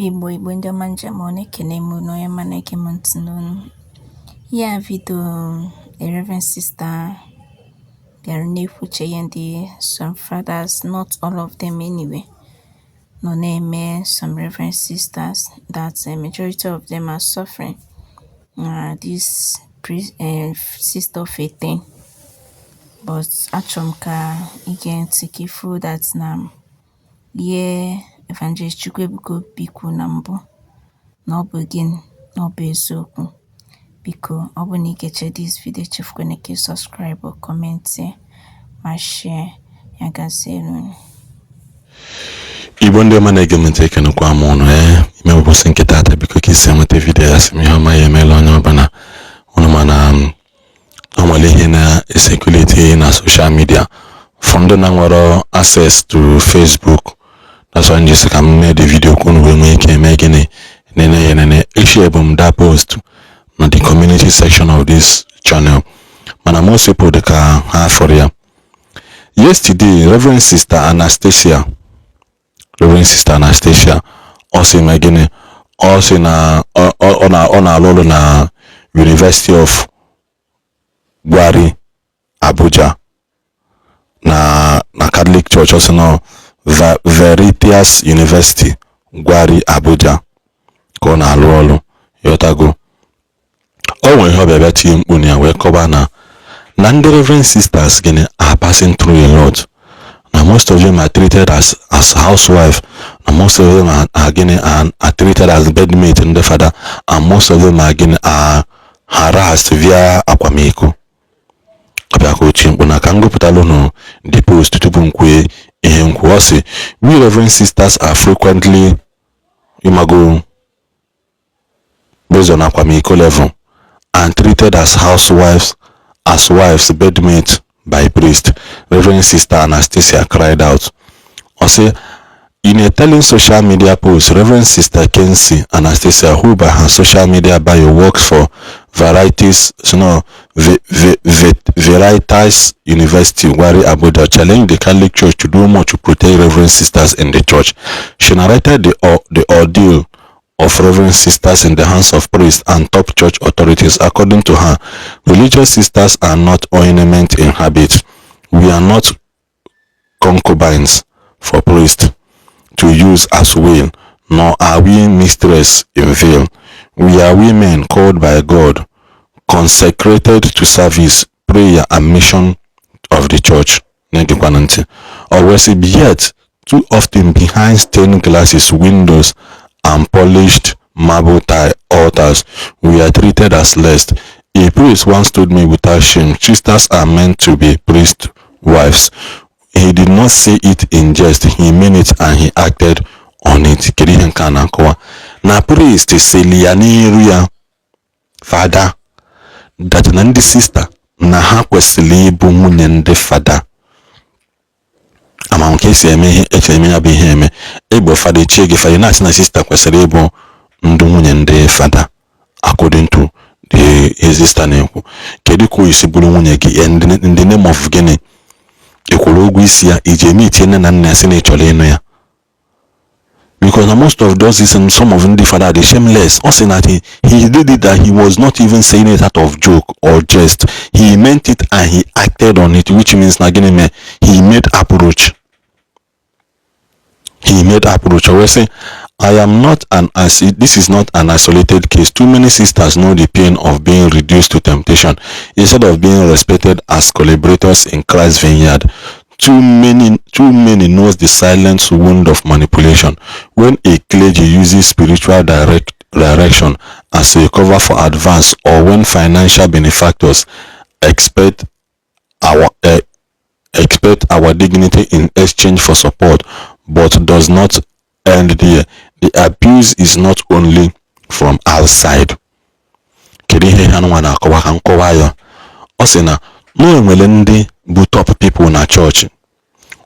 Igbo ndị ọma njem ọ na-ekene m unu onye ma na-ege m ntị n'onu. Ya vidio Reverend Sister bịara na-ekwuche ihe ndị some fathers, not all of them anyway, nọ na-eme some Reverend Sisters that majority of them are suffering. This sister of 18, but achọrọ m ka ige ntị ka ifu that na ihe Evangelist Chukwuebuka bikwu na mbụ na ọ bụ gịnị na ọ bụ eziokwu. Biko ọ bụ na ị ga-eche this video chefukwana ka subscribe or comment ma share ya gaziere. Igbo ndị ọma na-ege m ntị ekenekwa m ụnụ ime ụbọchị nke taata, biko ka isi enweta vidiyo ya sị m ihe ọma ya emeela onye ọbụla ụnụ mana ọnwale ihe na-esekuliti na social media for ndị na nwere access to Facebook. That's why just come make the video kun we make gini nene share that post na the community section of this channel. Man, most people they can have for you. Yesterday, Reverend Sister Anastasia also magini also na on na University of Gwari Abuja na Catholic Church also no Veritas University Gwari Abuja ka ọ na-alụ ọrụ yotago. O nwere ihe ọbịa tie mkpu na wee kọba na ndị Reverend Sisters gịnị are passing through a lot. Na most of them are treated as housewife, na most of them are gịnị are treated as bedmate in the father, and most of them are gịnị are harassed via akwamiko. Ọbịa ka ochie mkpu na ka ngụpụtalụ nụ the post tupu nkwe ihe nkwu ọ sị we Reverend Sisters are frequently based on akwamiko level and treated as housewives, as wives, bedmates by priest. Reverend Sister Anastasia cried out. Also, in a telling social media post, Reverend Sister Kensi Anastasia, who by her social media bio works for Veritas University Gwari Abuja, challenged the Catholic Church to do more to protect Reverend Sisters in the church. She narrated the ordeal of Reverend Sisters in the hands of priests and top church authorities. According to her, religious sisters are not ornament in habit. We are not concubines for priests to use as will, nor are we mistress in veil. We are women called by God, consecrated to service, prayer, and mission of the church. Always yet too often behind stained glasses, windows, and polished marble altars, we are treated as less. A priest once told me without shame, sisters are meant to be priest wives. He did not say it in jest, he meant it and he acted on it. Na priest selianiruya father that nandi sister na ha kwesịrị ịbụ nwunye ndị fada. Ama nke si eme ya bụ ihe eme ebe fada chie gị fada na na sister kwesịrị ịbụ ndị nwunye ndị fada according to the sister na-ekwu. Kedu ka o isi bụrụ nwunye gị in the name of gịnị ekwuru ụgwọ isi ya ije eme itie nne na nna ya sị na ị chọrọ ịnụ ya? Because most of those is some of the father are shameless. Also that he did it, that he was not even saying it out of joke or jest. He meant it and he acted on it, which means he made approach. He made approach. I will say, this is not an isolated case. Too many sisters know the pain of being reduced to temptation instead of being respected as collaborators in Christ's vineyard. Too many knows the silent wound of manipulation. When a clergy uses spiritual direction as a cover for advance, or when financial benefactors expect our dignity in exchange for support, but does not end there. The abuse is not only from outside. No enwere ndị bụ top people na church.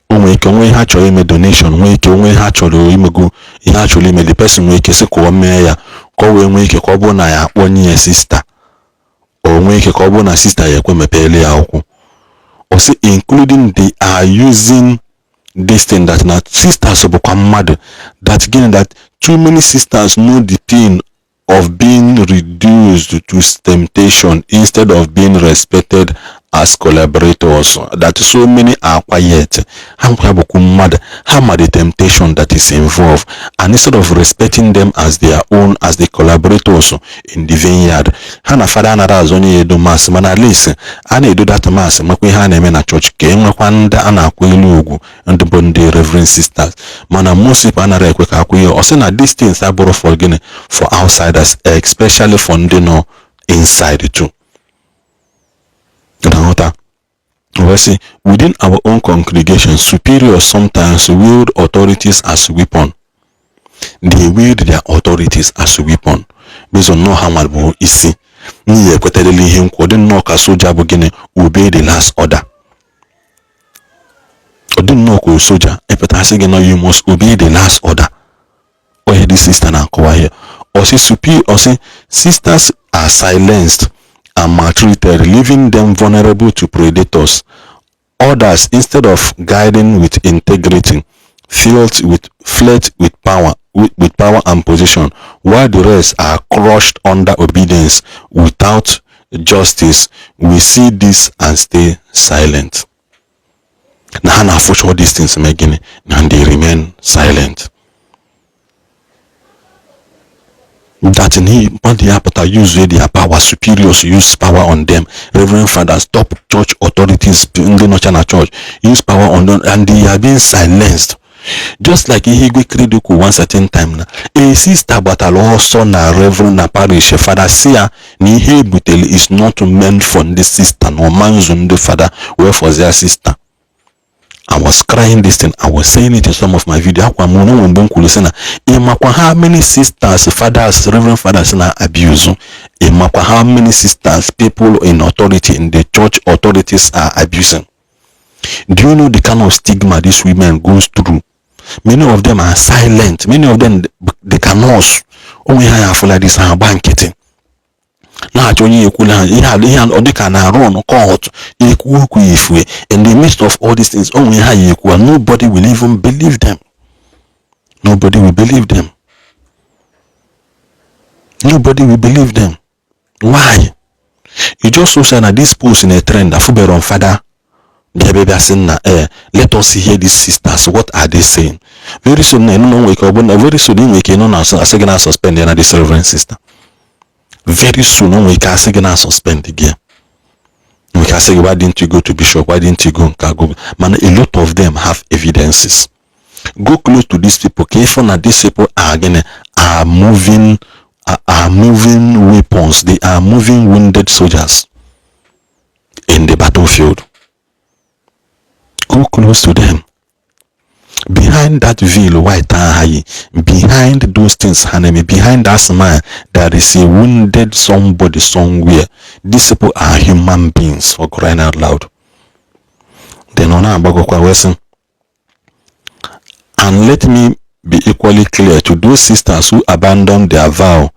Onwe ike onwe ha chọrọ ime donation, onwe ike onwe ha chọrọ imego ihe ha chọrọ ime, the person nwee ike sị ka o mee ya ka o wee nwee ike ka ọ bụrụ na ya akpọnye ya sister, o nwee ike ka ọ bụrụ na sister ya ekwe mepere ya akwụkwọ. Or say including they are using this thing that na sisters bụkwa mmadụ that gịnị that Too many sisters know the pain of being reduced to temptation instead of being respected as collaborators. That so many are quiet. Hamma the temptation that is involved, and instead of respecting them as their own, as the collaborators in the vineyard, Hana Father Anara only do mass, man at least I do that mass. Makwihana mena church came Kwanda and Aquilugu and the Bondi Reverend Sisters. Mana Musip Anara Kwekakuyo, or send these things I borrow for outsiders, especially for no inside too. Within our own congregation, superiors sometimes wield authorities as a weapon. They wield their authorities as a weapon. Based on no harm is see. Ni ekwetedeli him didn't know ka soldier begin obey the last order. Or didn't know ko soldier. You must obey the last order. Or this sister na here. Or say superior, or say sisters are silenced and maltreated, leaving them vulnerable to predators. Others, instead of guiding with integrity, fled with power and position, while the rest are crushed under obedience without justice. We see this and stay silent. Now, for all these things, and they remain silent. That in he want the apata use their power, superiors use power on them. Reverend fathers, top church authorities in the China church use power on them, and they are being silenced. Just like he critical one certain time now. A sister but also na reverend na parish father see ni he butel is not meant for this sister no manzun the father where for their sister. I was crying this thing. I was saying it in some of my videos. How many sisters, fathers, reverend fathers na abuse? How many sisters, people in authority in the church authorities are abusing? Do you know the kind of stigma these women goes through? Many of them are silent. Many of them they cannot. Only have like this banqueting. Now Johnny Ekula they can run court in the midst of all these things. Only nobody will even believe them. Nobody will believe them. Nobody will believe them. Why? You just so say that this post in a trend Afuberon father. Let us hear these sisters. What are they saying? Very soon, very soon we can suspend this reverend sister. Very soon we can suspend again. We can say, why didn't you go to Bishop? Why didn't you go? Man, a lot of them have evidences. Go close to these people. Careful that these people are moving weapons. They are moving wounded soldiers in the battlefield. Go close to them. Behind that veil, white high, behind those things, behind that smile, there is a wounded somebody somewhere. These people are human beings, for crying out loud. Then on our and let me be equally clear to those sisters who abandon their vow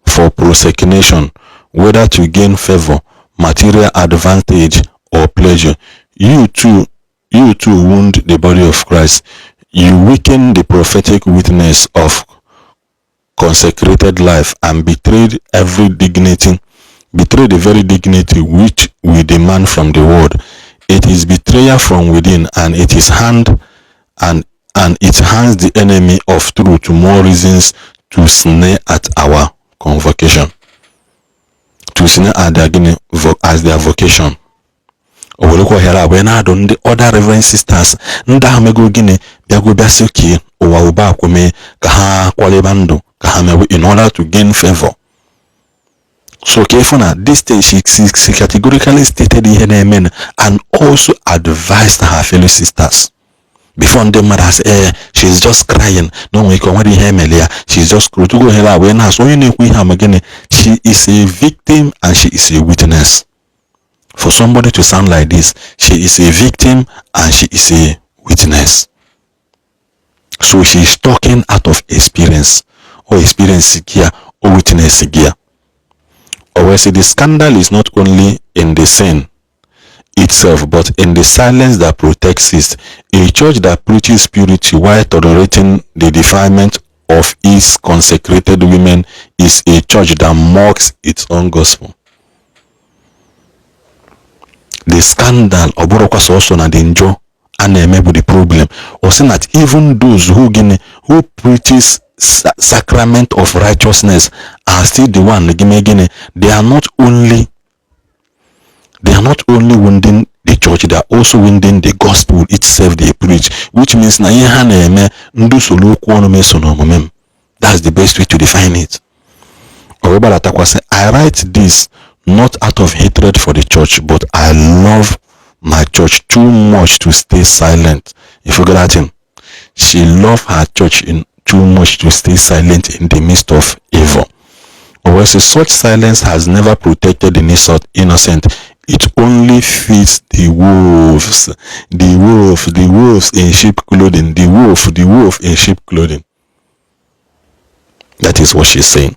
for prosecution, whether to gain favor, material advantage, or pleasure. You too wound the body of Christ. You weaken the prophetic witness of consecrated life and betrayed the very dignity which we demand from the world. It is betrayal from within, and it is it hands the enemy of truth more reasons to snare at our convocation, to snare at as their vocation. When I don't the other reverend sisters, in order to gain favor. So careful now, this thing she categorically stated in her men and also advised her fellow sisters. Before them mother say, she's just crying. No, we can hear Melia. She's just to go here when I saw you again. She is a victim and she is a witness. For somebody to sound like this, she is a victim and she is a witness. So she is talking out of experience, or experience here, or witness here. Or we say the scandal is not only in the sin itself, but in the silence that protects it. A church that preaches purity while tolerating the defilement of its consecrated women is a church that mocks its own gospel. The scandal oborokwa also na the njo and the problem or saying that even those who preaches sacrament of righteousness are still the one they are not only wounding the church, they are also wounding the gospel itself they preach, which means that's the best way to define it. I write this not out of hatred for the church, but I love my church too much to stay silent. You forget that him. She loved her church too much to stay silent in the midst of evil. Or such silence has never protected the innocent. It only feeds the wolves. The wolves in sheep clothing. The wolf in sheep clothing. That is what she's saying.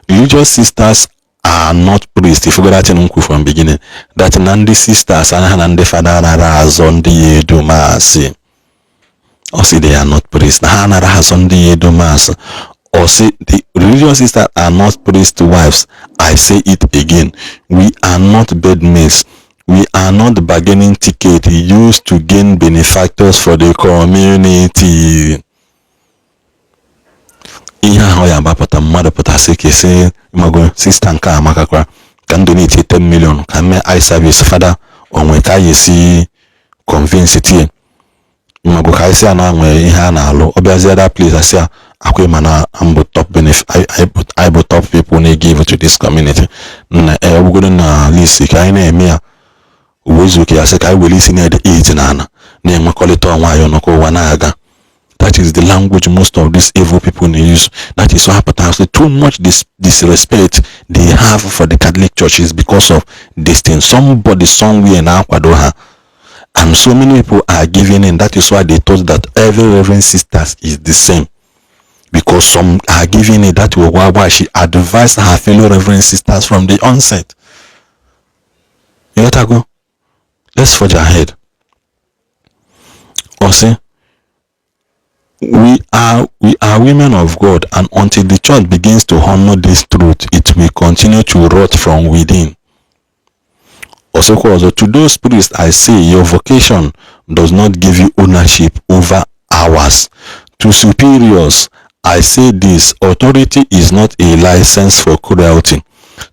Religious sisters are not priests. If you go that from beginning, that Nandi sisters and Nandi father are on the Dumasi. Or say they are not priests. Hanara has on the Dumas. Or say the religious sisters are not priest wives. I say it again. We are not bedmaids. We are not bargaining ticket used to gain benefactors for the community. Ihe ahụ ya gbapụta mmadụ pụtasị ka esi mago sista nke amakakwa ka m donate 10 million ka mee eye service fada onwe ka ya esi convince tie mago ka isi na nwe ihe a na-alụ ọbịazie that place asị akwa mana ambo top benefit I but top people na give to this community na ọbụgodo na list ka anyị na-eme ya uwezu ka asị ka anyị were isi na-ede 8 na ana na-enwekọrịta ọnwa anyị ọnọkọ ụwa na-aga. That is the language most of these evil people use. That is what happens. Too much disrespect they have for the Catholic churches because of this thing. Somebody somewhere now, and so many people are giving in. That is why they thought that every reverend sisters is the same. Because some are giving it. That was why she advised her fellow reverend sisters from the onset. You gotta go. Let's forge ahead. Also, we are women of God, and until the church begins to honor this truth, it will continue to rot from within. Also, to those priests, I say your vocation does not give you ownership over ours. To superiors, I say this: authority is not a license for cruelty.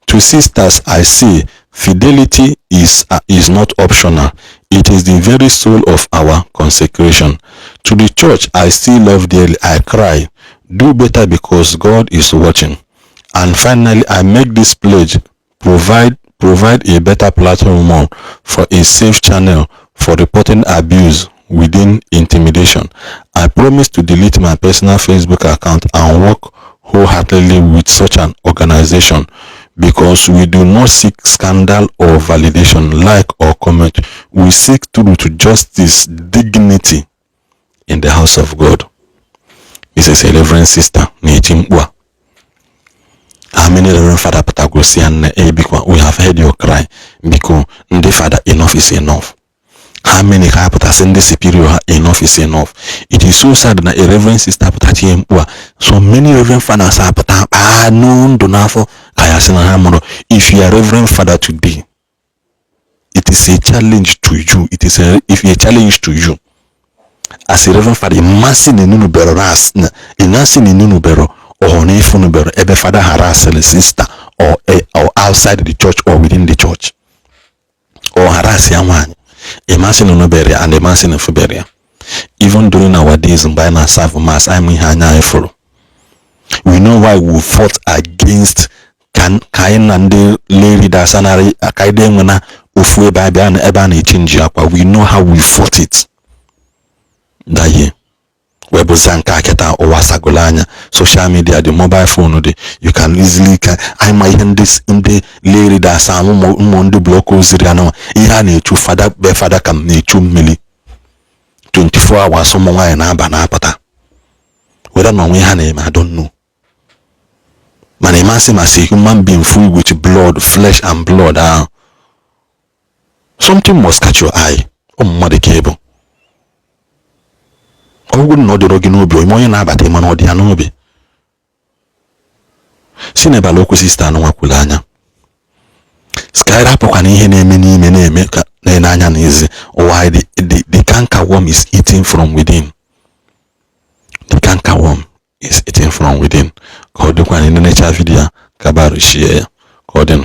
To sisters, I say fidelity is not optional. It is the very soul of our consecration. To the church I still love dearly, I cry, do better because God is watching. And finally, I make this pledge: provide a better platform for a safe channel for reporting abuse within intimidation. I promise to delete my personal Facebook account and work wholeheartedly with such an organization, because we do not seek scandal or validation, like or comment. We seek truth, justice, dignity in the house of God. This is a reverend sister. How many reverend father Patagosian we have heard your cry because the father enough is enough. How many send the superior enough is enough. It is so sad that a reverend sister so many reverend fathers are known to now. If you are reverend father today, it is a challenge to you. It is a challenge to you. As a reverend father, imagine in nunu ras, imagine in nunu or nefunu bero, ebe father harass a sister or outside the church or within the church, or harass yaman. Imagine in Uberia and imagine in Fuberia. Even during our days in Bina Sav Mass, I mean Hanya Efro. We know why we fought against Kain and the lady Dasanari Akaidemana Ufwe Babian Ebani Chinjiakwa. We know how we fought it. That year. Webuzanka Keta or Wasagolanya, social media, the mobile phone, you can easily I might end this in the lady that some mondo bloco ziriano. Ihani to father be father can need 2 milli 24 hours someone and abanapata. Whether no we name, I don't know. Man, imagine as a human being full with blood, flesh and blood. Something must catch your eye. Oh, mother cable. ọgwụgwụ na ọ dịrọ gị n'obi ime onye na-abata ịma na ọ dị ya n'obi si n'ebala okwu sista anụnwa kwuru anya skyra apụkwa na ihe na-eme n'ime na-eme ka na-ene anya n'ezi ụwa the canker worm is eating from within. The canker worm is eating from within. Ka ọ dịkwa na necha vidiyo ka baru shie ya ka ọ dịnụ.